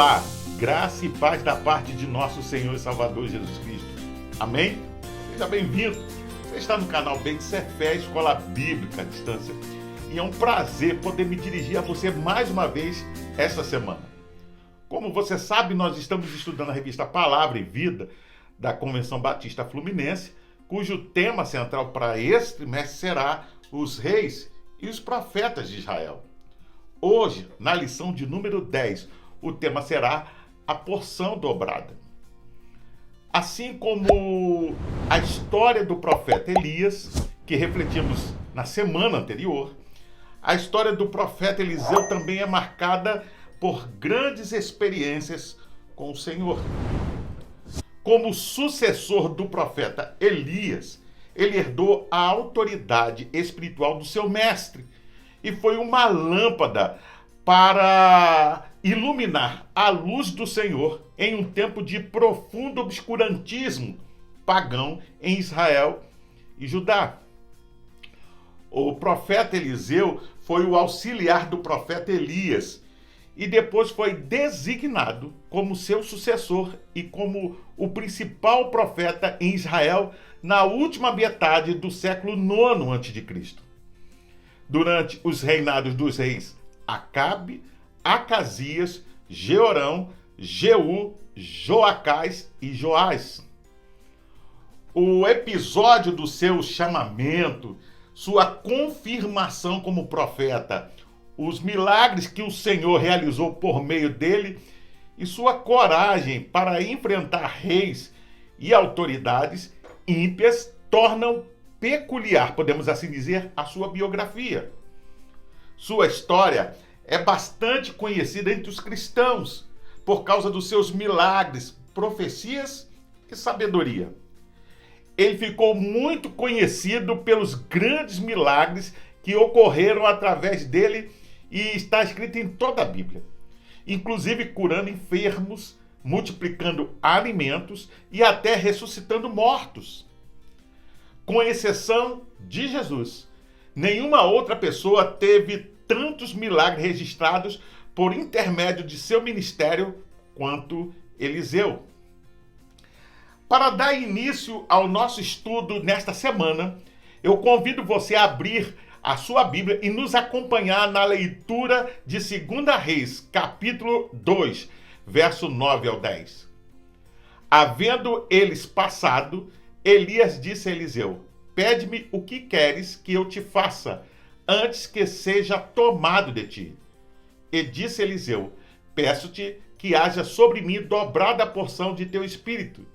Olá, graça e paz da parte de nosso Senhor e Salvador Jesus Cristo. Amém? Seja bem-vindo. Você está no canal Bem de Ser Fé, Escola Bíblica à Distância. E é um prazer poder me dirigir a você mais uma vez esta semana. Como você sabe, nós estamos estudando a revista Palavra e Vida da Convenção Batista Fluminense, cujo tema central para este trimestre será os reis e os profetas de Israel. Hoje, na lição de número 10, o tema será a porção dobrada. Assim como a história do profeta Elias, que refletimos na semana anterior, a história do profeta Eliseu também é marcada por grandes experiências com o Senhor. Como sucessor do profeta Elias, ele herdou a autoridade espiritual do seu mestre e foi uma lâmpada para iluminar a luz do Senhor em um tempo de profundo obscurantismo pagão em Israel e Judá. O profeta Eliseu foi o auxiliar do profeta Elias e depois foi designado como seu sucessor e como o principal profeta em Israel na última metade do século IX a.C. Durante os reinados dos reis Acabe, Acasias, Jeorão, Jeú, Joacás e Joás. O episódio do seu chamamento, sua confirmação como profeta, os milagres que o Senhor realizou por meio dele e sua coragem para enfrentar reis e autoridades ímpias tornam peculiar, podemos assim dizer, a sua biografia. Sua história é bastante conhecida entre os cristãos por causa dos seus milagres, profecias e sabedoria. Ele ficou muito conhecido pelos grandes milagres que ocorreram através dele e está escrito em toda a Bíblia, inclusive curando enfermos, multiplicando alimentos e até ressuscitando mortos. Com exceção de Jesus, nenhuma outra pessoa teve tantos milagres registrados por intermédio de seu ministério quanto Eliseu. Para dar início ao nosso estudo nesta semana, eu convido você a abrir a sua Bíblia e nos acompanhar na leitura de 2 Reis, capítulo 2, verso 9 ao 10. Havendo eles passado, Elias disse a Eliseu: pede-me o que queres que eu te faça, antes que seja tomado de ti. E disse Eliseu: peço-te que haja sobre mim dobrada a porção de teu espírito.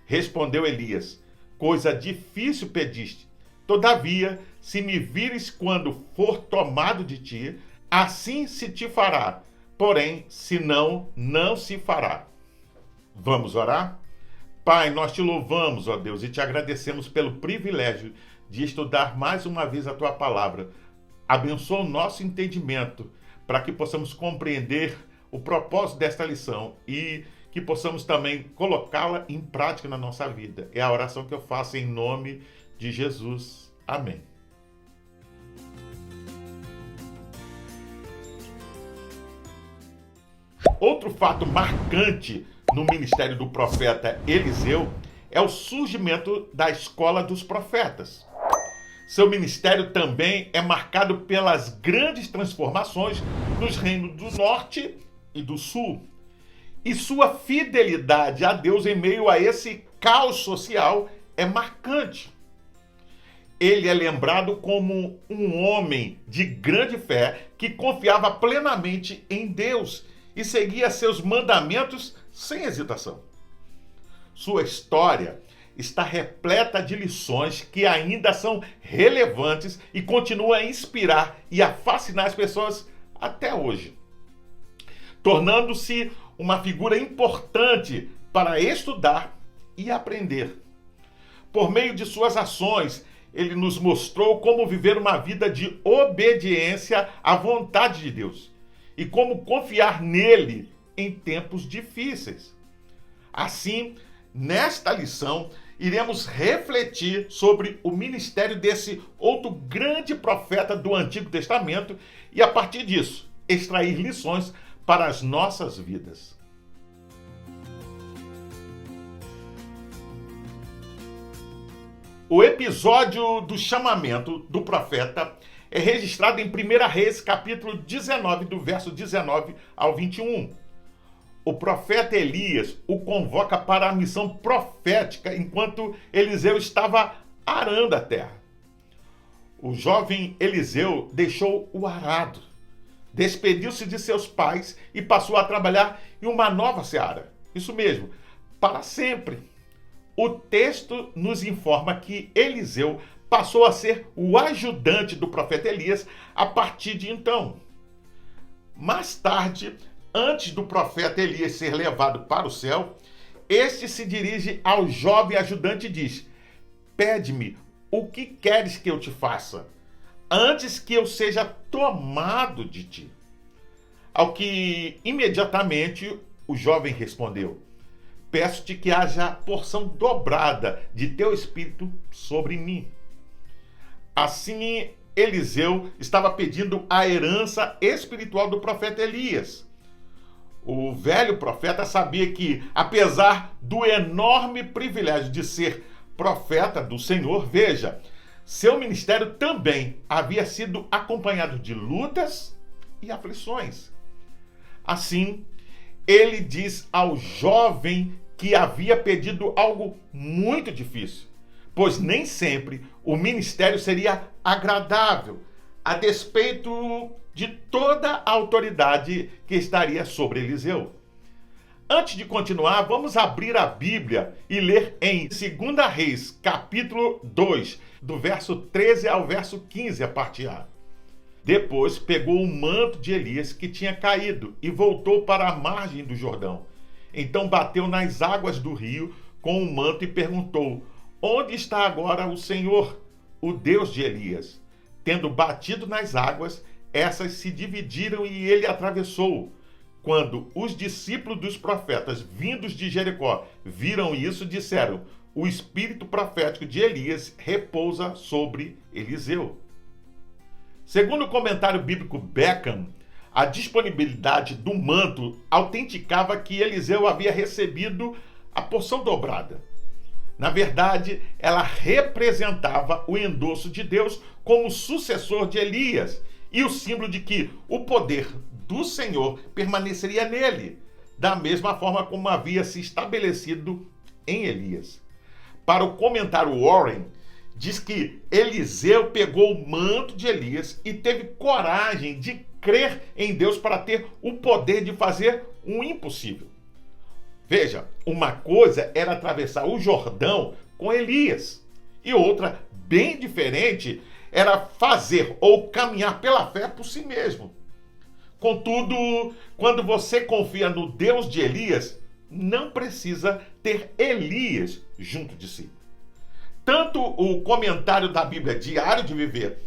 Respondeu Elias: coisa difícil pediste. Todavia, se me vires quando for tomado de ti, assim se te fará. Porém, se não, não se fará. Vamos orar? Pai, nós te louvamos, ó Deus, e te agradecemos pelo privilégio de estudar mais uma vez a tua palavra. Abençoa o nosso entendimento para que possamos compreender o propósito desta lição e que possamos também colocá-la em prática na nossa vida. É a oração que eu faço em nome de Jesus. Amém. Outro fato marcante no ministério do profeta Eliseu é o surgimento da escola dos profetas. Seu ministério também é marcado pelas grandes transformações nos reinos do norte e do sul. E sua fidelidade a Deus em meio a esse caos social é marcante. Ele é lembrado como um homem de grande fé que confiava plenamente em Deus e seguia seus mandamentos sem hesitação. Sua história está repleta de lições que ainda são relevantes e continuam a inspirar e a fascinar as pessoas até hoje, tornando-se uma figura importante para estudar e aprender. Por meio de suas ações, ele nos mostrou como viver uma vida de obediência à vontade de Deus e como confiar nele em tempos difíceis. Assim, nesta lição, iremos refletir sobre o ministério desse outro grande profeta do Antigo Testamento e, a partir disso, extrair lições para as nossas vidas. O episódio do chamamento do profeta é registrado em 1 Reis, capítulo 19, do verso 19 ao 21. O profeta Elias o convoca para a missão profética enquanto Eliseu estava arando a terra. O jovem Eliseu deixou o arado, despediu-se de seus pais e passou a trabalhar em uma nova seara. Isso mesmo, para sempre. O texto nos informa que Eliseu passou a ser o ajudante do profeta Elias a partir de então. Mais tarde, antes do profeta Elias ser levado para o céu, este se dirige ao jovem ajudante e diz: pede-me o que queres que eu te faça, antes que eu seja tomado de ti. Ao que imediatamente o jovem respondeu: peço-te que haja porção dobrada de teu espírito sobre mim. Assim, Eliseu estava pedindo a herança espiritual do profeta Elias. O velho profeta sabia que, apesar do enorme privilégio de ser profeta do Senhor, veja, seu ministério também havia sido acompanhado de lutas e aflições. Assim, ele diz ao jovem que havia pedido algo muito difícil, pois nem sempre o ministério seria agradável, a despeito de toda a autoridade que estaria sobre Eliseu. Antes de continuar, vamos abrir a Bíblia e ler em 2 Reis, capítulo 2, do verso 13 ao verso 15, a parte A. Depois pegou o manto de Elias que tinha caído e voltou para a margem do Jordão. Então bateu nas águas do rio com o manto e perguntou: onde está agora o Senhor, o Deus de Elias? Tendo batido nas águas, essas se dividiram e ele atravessou. Quando os discípulos dos profetas vindos de Jericó viram isso, disseram: o espírito profético de Elias repousa sobre Eliseu. Segundo o comentário bíblico Beckham, a disponibilidade do manto autenticava que Eliseu havia recebido a porção dobrada. Na verdade, ela representava o endosso de Deus como sucessor de Elias e o símbolo de que o poder do Senhor permaneceria nele, da mesma forma como havia se estabelecido em Elias. Para o comentário Warren, diz que Eliseu pegou o manto de Elias e teve coragem de crer em Deus para ter o poder de fazer o impossível. Veja, uma coisa era atravessar o Jordão com Elias e outra, bem diferente, era fazer ou caminhar pela fé por si mesmo. Contudo, quando você confia no Deus de Elias, não precisa ter Elias junto de si. Tanto o comentário da Bíblia Diário de Viver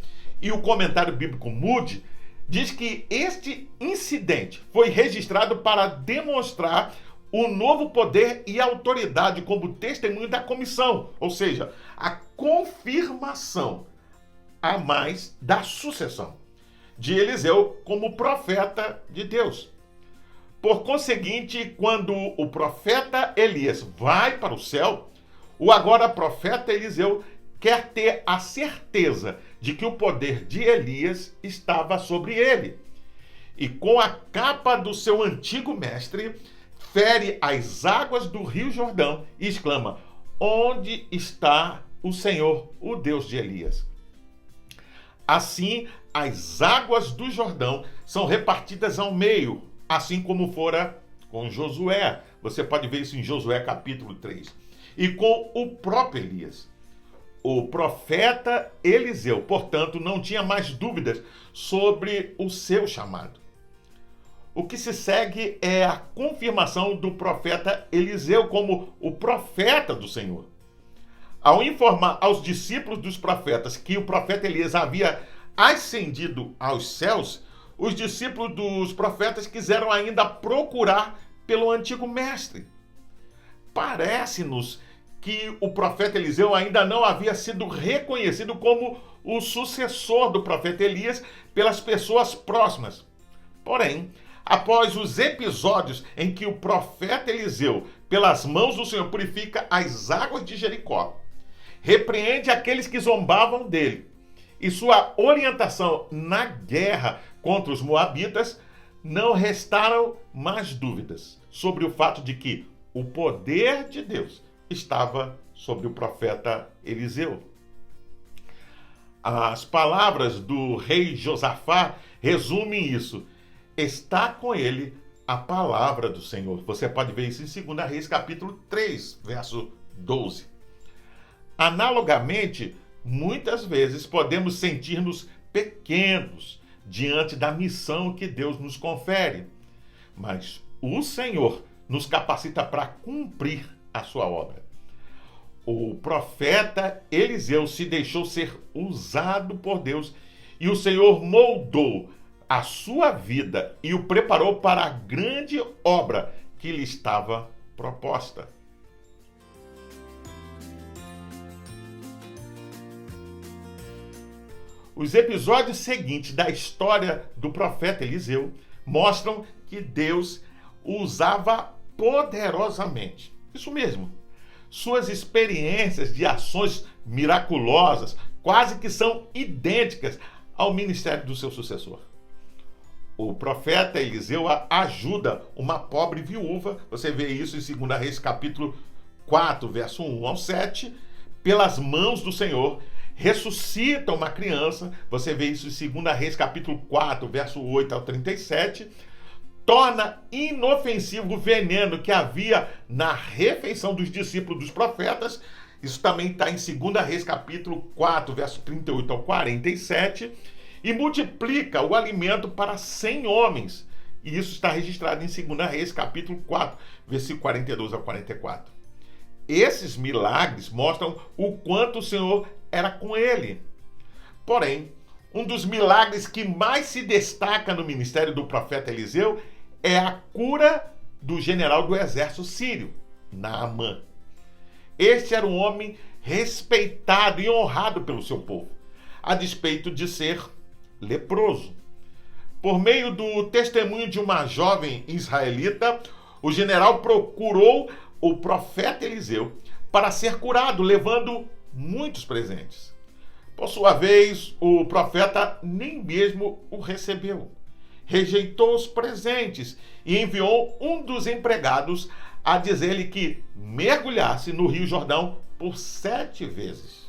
e o comentário bíblico Moody diz que este incidente foi registrado para demonstrar o novo poder e autoridade como testemunho da comissão, ou seja, a confirmação a mais da sucessão de Eliseu como profeta de Deus. Por conseguinte, quando o profeta Elias vai para o céu, o agora profeta Eliseu quer ter a certeza de que o poder de Elias estava sobre ele. E com a capa do seu antigo mestre, fere as águas do rio Jordão e exclama: onde está o Senhor, o Deus de Elias? Assim, as águas do Jordão são repartidas ao meio, assim como fora com Josué. Você pode ver isso em Josué capítulo 3. E com o próprio Elias. O profeta Eliseu, portanto, não tinha mais dúvidas sobre o seu chamado. O que se segue é a confirmação do profeta Eliseu como o profeta do Senhor. Ao informar aos discípulos dos profetas que o profeta Elias havia ascendido aos céus, os discípulos dos profetas quiseram ainda procurar pelo antigo mestre. Parece-nos que o profeta Eliseu ainda não havia sido reconhecido como o sucessor do profeta Elias pelas pessoas próximas. Porém, após os episódios em que o profeta Eliseu, pelas mãos do Senhor, purifica as águas de Jericó, repreende aqueles que zombavam dele. E sua orientação na guerra contra os moabitas, não restaram mais dúvidas sobre o fato de que o poder de Deus estava sobre o profeta Eliseu. As palavras do rei Josafá resumem isso. Está com ele a palavra do Senhor. Você pode ver isso em 2 Reis, capítulo 3, verso 12. Analogamente, muitas vezes podemos sentir-nos pequenos diante da missão que Deus nos confere. Mas o Senhor nos capacita para cumprir a sua obra. O profeta Eliseu se deixou ser usado por Deus e o Senhor moldou a sua vida e o preparou para a grande obra que lhe estava proposta. Os episódios seguintes da história do profeta Eliseu mostram que Deus o usava poderosamente. Isso mesmo. Suas experiências de ações miraculosas quase que são idênticas ao ministério do seu sucessor. O profeta Eliseu ajuda uma pobre viúva, você vê isso em 2 Reis capítulo 4, verso 1 ao 7, pelas mãos do Senhor, ressuscita uma criança, você vê isso em 2 Reis capítulo 4, verso 8 ao 37, torna inofensivo o veneno que havia na refeição dos discípulos dos profetas, isso também está em 2 Reis capítulo 4, verso 38 ao 47, e multiplica o alimento para 100 homens, e isso está registrado em 2 Reis capítulo 4, versículo 42 ao 44. Esses milagres mostram o quanto o Senhor era com ele. Porém, um dos milagres que mais se destaca no ministério do profeta Eliseu é a cura do general do exército sírio, Naamã. Este era um homem respeitado e honrado pelo seu povo, a despeito de ser leproso. Por meio do testemunho de uma jovem israelita, o general procurou o profeta Eliseu para ser curado, levando muitos presentes. Por sua vez, o profeta nem mesmo o recebeu. Rejeitou os presentes e enviou um dos empregados a dizer-lhe que mergulhasse no Rio Jordão por 7 vezes.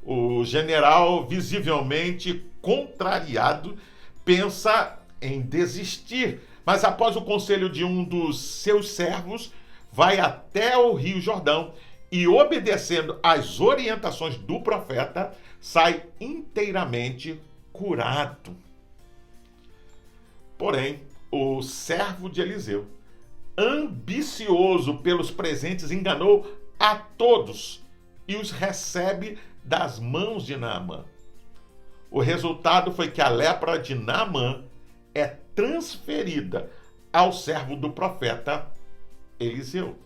O general, visivelmente contrariado, pensa em desistir, mas após o conselho de um dos seus servos, vai até o Rio Jordão e, obedecendo às orientações do profeta, sai inteiramente curado. Porém, o servo de Eliseu, ambicioso pelos presentes, enganou a todos e os recebe das mãos de Naamã. O resultado foi que a lepra de Naamã é transferida ao servo do profeta Eliseu.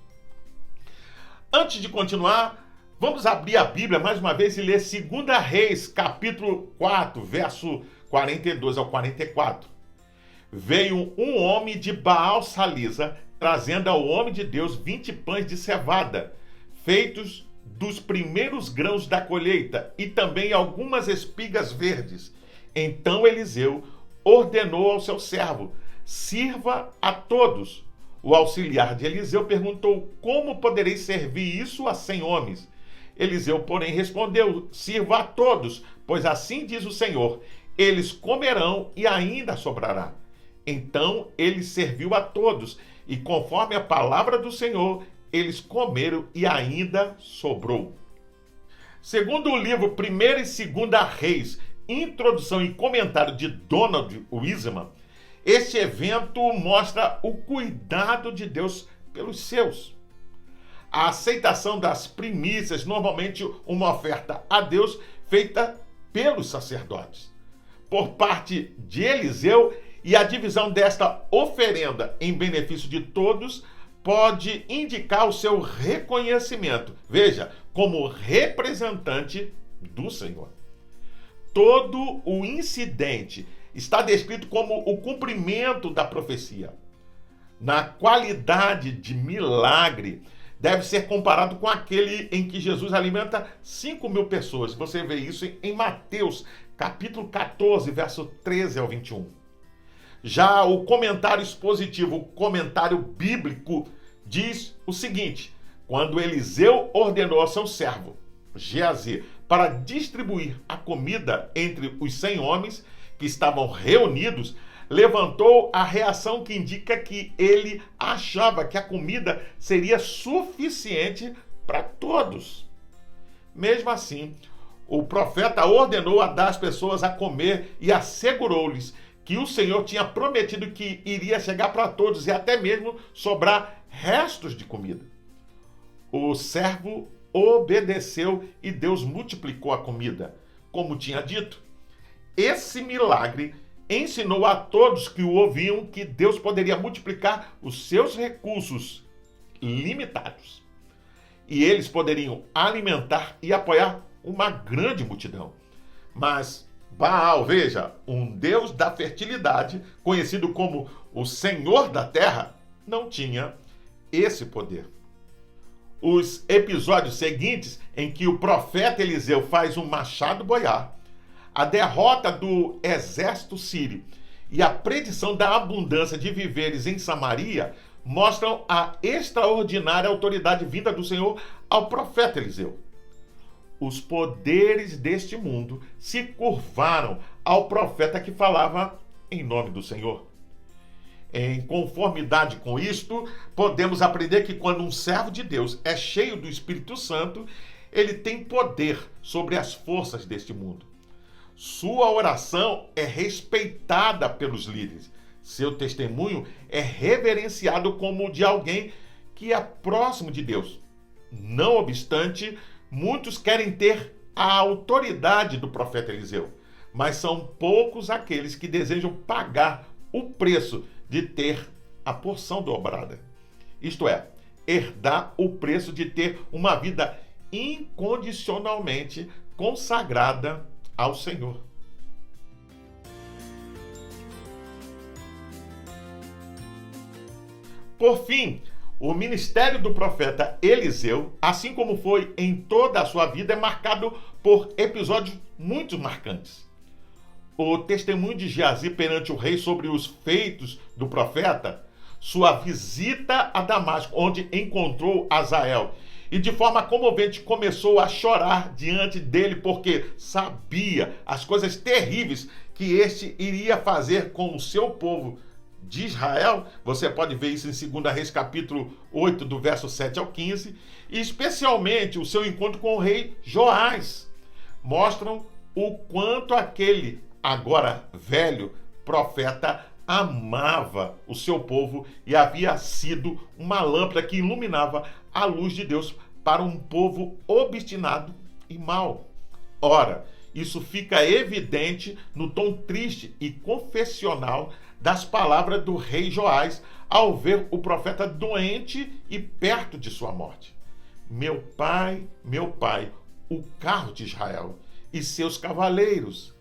Antes de continuar, vamos abrir a Bíblia mais uma vez e ler 2 Reis, capítulo 4, verso 42 ao 44. Veio um homem de Baal-Salisa, trazendo ao homem de Deus 20 pães de cevada, feitos dos primeiros grãos da colheita, e também algumas espigas verdes. Então Eliseu ordenou ao seu servo: sirva a todos. O auxiliar de Eliseu perguntou: como poderei servir isso a 100 homens? Eliseu, porém, respondeu: sirva a todos, pois assim diz o Senhor: eles comerão e ainda sobrará. Então ele serviu a todos, e conforme a palavra do Senhor, eles comeram e ainda sobrou. Segundo o livro 1ª e 2ª Reis, introdução e comentário de Donald Wiseman, este evento mostra o cuidado de Deus pelos seus. A aceitação das primícias, normalmente uma oferta a Deus feita pelos sacerdotes, por parte de Eliseu, e a divisão desta oferenda em benefício de todos pode indicar o seu reconhecimento, veja, como representante do Senhor. Todo o incidente está descrito como o cumprimento da profecia. Na qualidade de milagre, deve ser comparado com aquele em que Jesus alimenta 5.000 pessoas. Você vê isso em Mateus, capítulo 14, verso 13 ao 21. Já o comentário expositivo, o comentário bíblico, diz o seguinte: quando Eliseu ordenou ao seu servo, Geazi, para distribuir a comida entre os 100 homens que estavam reunidos, levantou a reação que indica que ele achava que a comida seria suficiente para todos. Mesmo assim, o profeta ordenou a dar às pessoas a comer e assegurou-lhes que o Senhor tinha prometido que iria chegar para todos e até mesmo sobrar restos de comida. O servo obedeceu e Deus multiplicou a comida, como tinha dito. Esse milagre ensinou a todos que o ouviam que Deus poderia multiplicar os seus recursos limitados. E eles poderiam alimentar e apoiar uma grande multidão. Mas Baal, veja, um deus da fertilidade, conhecido como o Senhor da Terra, não tinha esse poder. Os episódios seguintes, em que o profeta Eliseu faz um machado boiar, a derrota do exército sírio e a predição da abundância de víveres em Samaria mostram a extraordinária autoridade vinda do Senhor ao profeta Eliseu. Os poderes deste mundo se curvaram ao profeta que falava em nome do Senhor. Em conformidade com isto, podemos aprender que quando um servo de Deus é cheio do Espírito Santo, ele tem poder sobre as forças deste mundo. Sua oração é respeitada pelos líderes. Seu testemunho é reverenciado como o de alguém que é próximo de Deus. Não obstante, muitos querem ter a autoridade do profeta Eliseu, mas são poucos aqueles que desejam pagar o preço de ter a porção dobrada. Isto é, herdar o preço de ter uma vida incondicionalmente consagrada ao Senhor. Por fim, o ministério do profeta Eliseu, assim como foi em toda a sua vida, é marcado por episódios muito marcantes. O testemunho de Geazi perante o rei sobre os feitos do profeta, sua visita a Damasco, onde encontrou Azael, e de forma comovente começou a chorar diante dele, porque sabia as coisas terríveis que este iria fazer com o seu povo de Israel. Você pode ver isso em 2 Reis capítulo 8, do verso 7 ao 15, e especialmente o seu encontro com o rei Joás, mostram o quanto aquele, agora velho, profeta amava o seu povo e havia sido uma lâmpada que iluminava a luz de Deus para um povo obstinado e mau. Ora, isso fica evidente no tom triste e confessional das palavras do rei Joás ao ver o profeta doente e perto de sua morte. Meu pai, o carro de Israel e seus cavaleiros.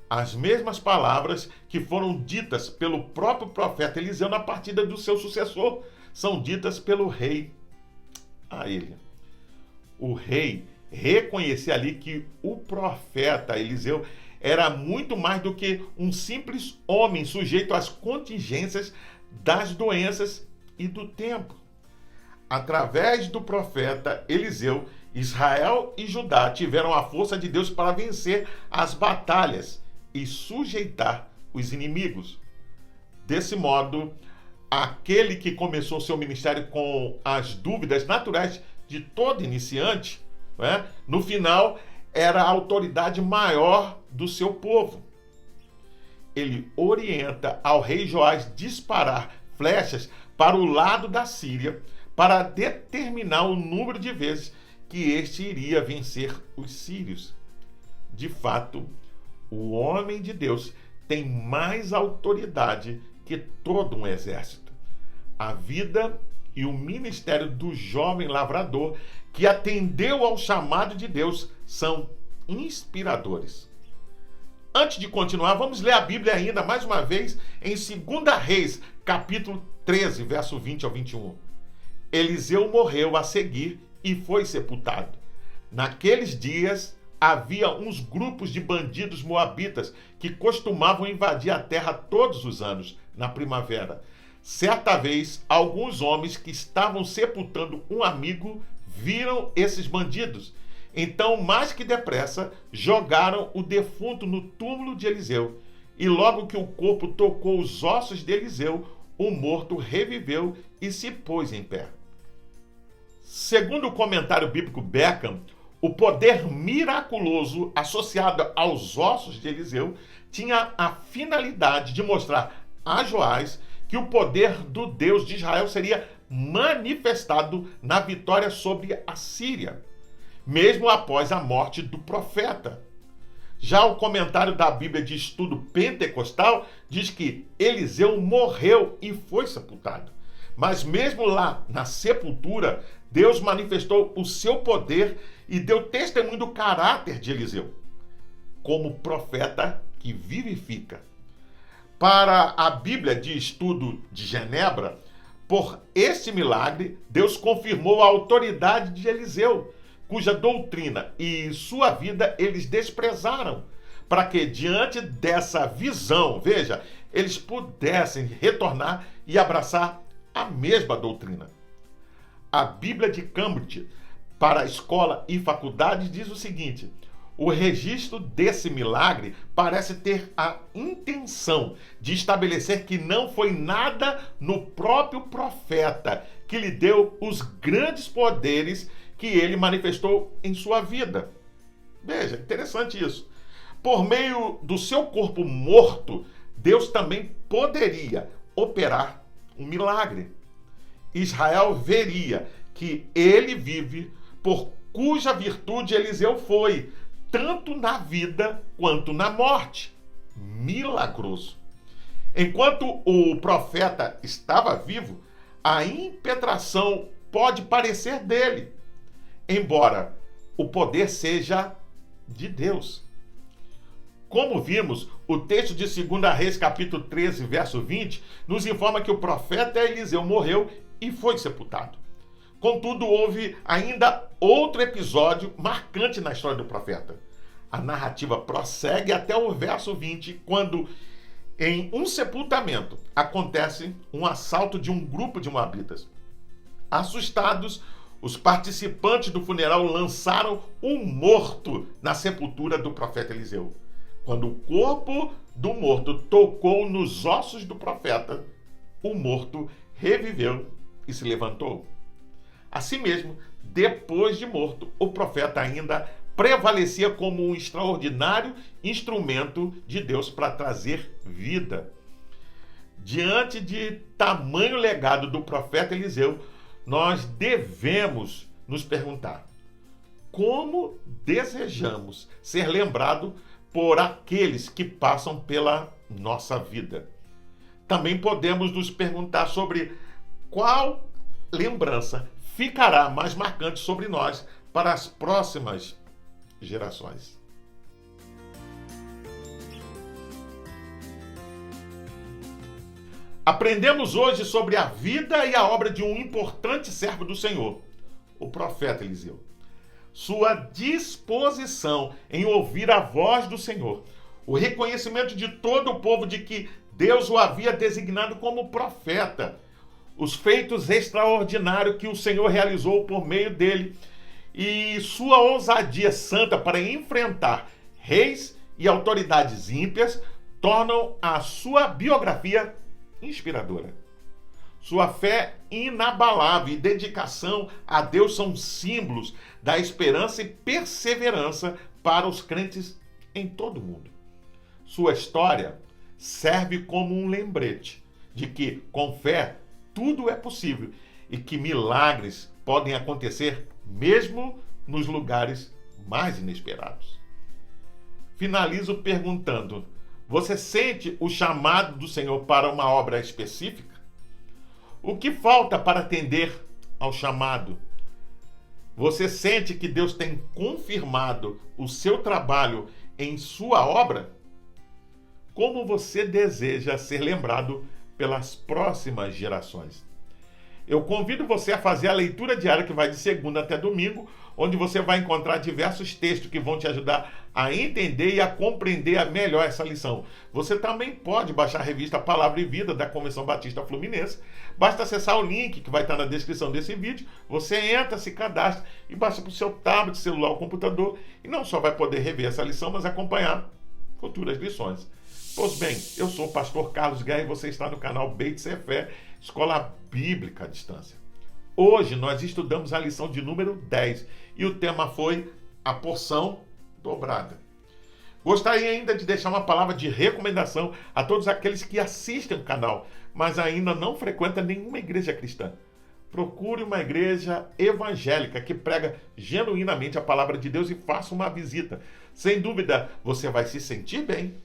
As mesmas palavras que foram ditas pelo próprio profeta Eliseu na partida do seu sucessor são ditas pelo rei a ele. O rei reconhecia ali que o profeta Eliseu era muito mais do que um simples homem sujeito às contingências das doenças e do tempo. Através do profeta Eliseu, Israel e Judá tiveram a força de Deus para vencer as batalhas e sujeitar os inimigos. Desse modo, aquele que começou seu ministério com as dúvidas naturais de todo iniciante, no final era a autoridade maior do seu povo. Ele orienta ao rei Joás disparar flechas para o lado da Síria para determinar o número de vezes que este iria vencer os sírios. De fato, o homem de Deus tem mais autoridade que todo um exército. A vida e o ministério do jovem lavrador que atendeu ao chamado de Deus são inspiradores. Antes de continuar, vamos ler a Bíblia ainda mais uma vez em 2 Reis, capítulo 13, verso 20 ao 21. Eliseu morreu a seguir e foi sepultado. Naqueles dias havia uns grupos de bandidos moabitas que costumavam invadir a terra todos os anos, na primavera. Certa vez, alguns homens que estavam sepultando um amigo viram esses bandidos. Então, mais que depressa, jogaram o defunto no túmulo de Eliseu. E logo que o corpo tocou os ossos de Eliseu, o morto reviveu e se pôs em pé. Segundo o comentário bíblico Beckham, o poder miraculoso associado aos ossos de Eliseu tinha a finalidade de mostrar a Joás que o poder do Deus de Israel seria manifestado na vitória sobre a Síria, mesmo após a morte do profeta. Já o comentário da Bíblia de Estudo Pentecostal diz que Eliseu morreu e foi sepultado. Mas mesmo lá na sepultura, Deus manifestou o seu poder e deu testemunho do caráter de Eliseu, como profeta que vivifica. Para a Bíblia de Estudo de Genebra, por este milagre, Deus confirmou a autoridade de Eliseu, cuja doutrina e sua vida eles desprezaram, para que, diante dessa visão, veja, eles pudessem retornar e abraçar a mesma doutrina. A Bíblia de Cambridge, para a escola e faculdade, diz o seguinte: o registro desse milagre parece ter a intenção de estabelecer que não foi nada no próprio profeta que lhe deu os grandes poderes que ele manifestou em sua vida. Veja, interessante isso. Por meio do seu corpo morto, Deus também poderia operar um milagre. Israel veria que ele vive, por cuja virtude Eliseu foi, tanto na vida quanto na morte. Milagroso. Enquanto o profeta estava vivo, a impetração pode parecer dele, embora o poder seja de Deus. Como vimos, o texto de 2 Reis, capítulo 13, verso 20, nos informa que o profeta Eliseu morreu e foi sepultado. Contudo, houve ainda outro episódio marcante na história do profeta. A narrativa prossegue até o verso 20, quando, em um sepultamento, acontece um assalto de um grupo de moabitas. Assustados, os participantes do funeral lançaram um morto na sepultura do profeta Eliseu. Quando o corpo do morto tocou nos ossos do profeta, o morto reviveu e se levantou. Assim mesmo, depois de morto, o profeta ainda prevalecia como um extraordinário instrumento de Deus para trazer vida. Diante de tamanho legado do profeta Eliseu, nós devemos nos perguntar: como desejamos ser lembrados por aqueles que passam pela nossa vida? Também podemos nos perguntar sobre qual lembrança ficará mais marcante sobre nós para as próximas gerações. Aprendemos hoje sobre a vida e a obra de um importante servo do Senhor, o profeta Eliseu. Sua disposição em ouvir a voz do Senhor, o reconhecimento de todo o povo de que Deus o havia designado como profeta, os feitos extraordinários que o Senhor realizou por meio dele e sua ousadia santa para enfrentar reis e autoridades ímpias tornam a sua biografia inspiradora. Sua fé inabalável e dedicação a Deus são símbolos da esperança e perseverança para os crentes em todo o mundo. Sua história serve como um lembrete de que, com fé, tudo é possível e que milagres podem acontecer mesmo nos lugares mais inesperados. Finalizo perguntando: você sente o chamado do Senhor para uma obra específica? O que falta para atender ao chamado? Você sente que Deus tem confirmado o seu trabalho em sua obra? Como você deseja ser lembrado pelas próximas gerações? Eu convido você a fazer a leitura diária que vai de segunda até domingo, onde você vai encontrar diversos textos que vão te ajudar a entender e a compreender melhor essa lição. Você também pode baixar a revista Palavra e Vida da Convenção Batista Fluminense. Basta acessar o link que vai estar na descrição desse vídeo. Você entra, se cadastra e baixa para o seu tablet, celular ou computador. E não só vai poder rever essa lição, mas acompanhar futuras lições. Pois bem, eu sou o pastor Carlos Guerra e você está no canal Beit Ser Fé, Escola Bíblica à Distância. Hoje nós estudamos a lição de número 10 e o tema foi a porção dobrada. Gostaria ainda de deixar uma palavra de recomendação a todos aqueles que assistem o canal, mas ainda não frequentam nenhuma igreja cristã. Procure uma igreja evangélica que prega genuinamente a palavra de Deus e faça uma visita. Sem dúvida, você vai se sentir bem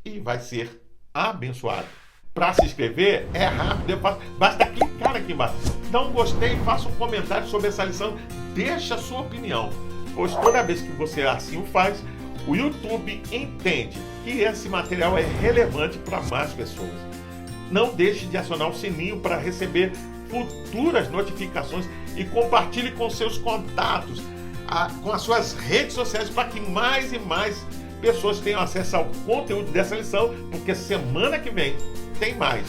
e vai ser abençoado. Para se inscrever é rápido, é fácil, basta clicar aqui embaixo. Dá um gostei, faça um comentário sobre essa lição, deixa a sua opinião, pois toda vez que você assim o faz, o YouTube entende que esse material é relevante para mais pessoas. Não deixe de acionar o sininho para receber futuras notificações e compartilhe com seus contatos, com as suas redes sociais, para que mais e mais pessoas tenham acesso ao conteúdo dessa lição, porque semana que vem tem mais.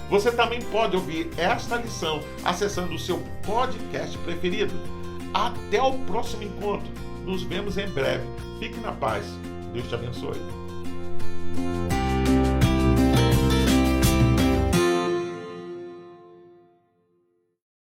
Você também pode ouvir esta lição acessando o seu podcast preferido. Até o próximo encontro. Nos vemos em breve. Fique na paz. Deus te abençoe.